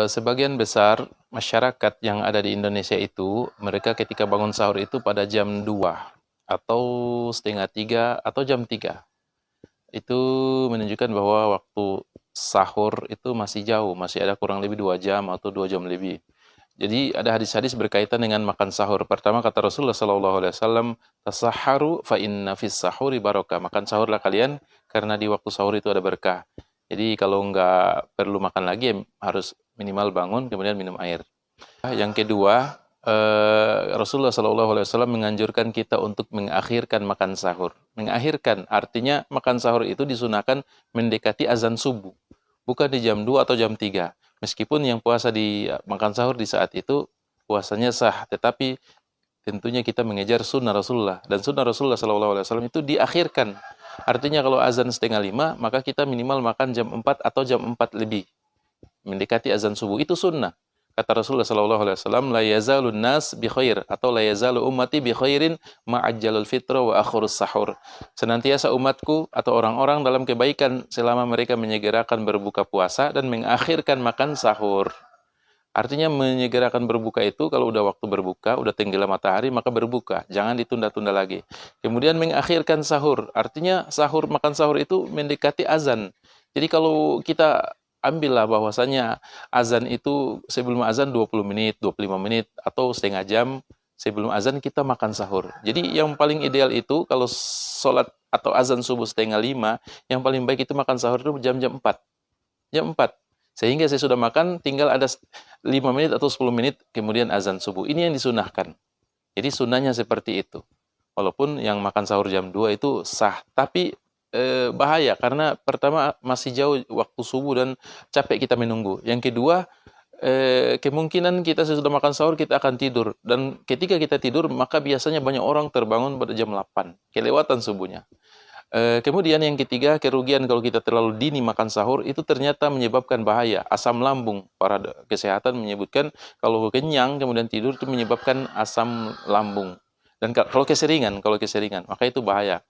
Sebagian besar masyarakat yang ada di Indonesia itu, mereka ketika bangun sahur itu pada jam 2 atau setengah 3 atau jam 3. Itu menunjukkan bahwa waktu sahur itu masih jauh, masih ada kurang lebih 2 jam atau 2 jam lebih. Jadi ada hadis-hadis berkaitan dengan makan sahur. Pertama kata Rasulullah SAW, tasaharu fa inna fis sahuri barokah. Makan sahurlah kalian karena di waktu sahur itu ada berkah. Jadi kalau nggak perlu makan lagi, harus minimal bangun kemudian minum air. Yang kedua, Rasulullah SAW menganjurkan kita untuk mengakhirkan makan sahur. Mengakhirkan artinya makan sahur itu disunahkan mendekati azan subuh, bukan di jam 2 atau jam 3. Meskipun yang puasa di makan sahur di saat itu puasanya sah, tetapi tentunya kita mengejar sunnah Rasulullah, dan sunnah Rasulullah SAW itu diakhirkan. Artinya kalau azan setengah 5, maka kita minimal makan jam 4 atau jam 4 lebih, mendekati azan subuh. Itu sunnah. Kata Rasulullah SAW, la yazalun nas bi khair, atau la yazalu ummati bi khairin ma'ajjalul fitra wa akhurus sahur. Senantiasa umatku atau orang-orang dalam kebaikan selama mereka menyegerakan berbuka puasa dan mengakhirkan makan sahur. Artinya menyegerakan berbuka itu kalau udah waktu berbuka, udah tenggelam matahari, maka berbuka. Jangan ditunda-tunda lagi. Kemudian mengakhirkan sahur. Artinya sahur, makan sahur itu mendekati azan. Jadi kalau kita ambillah bahwasanya azan itu sebelum azan 20 menit, 25 menit, atau setengah jam sebelum azan kita makan sahur. Jadi yang paling ideal itu kalau sholat atau azan subuh setengah 5, yang paling baik itu makan sahur itu jam-jam 4. Jam 4. Sehingga saya sudah makan, tinggal ada 5 menit atau 10 menit kemudian azan subuh. Ini yang disunahkan. Jadi sunnahnya seperti itu. Walaupun yang makan sahur jam 2 itu sah, tapi bahaya karena pertama masih jauh waktu subuh dan capek kita menunggu. Yang kedua, kemungkinan kita sesudah makan sahur kita akan tidur, dan ketika kita tidur maka biasanya banyak orang terbangun pada jam 8, kelewatan subuhnya. Kemudian yang ketiga, kerugian kalau kita terlalu dini makan sahur itu ternyata menyebabkan bahaya, asam lambung. Para kesehatan menyebutkan kalau kenyang kemudian tidur itu menyebabkan asam lambung. Dan kalau keseringan, maka itu bahaya.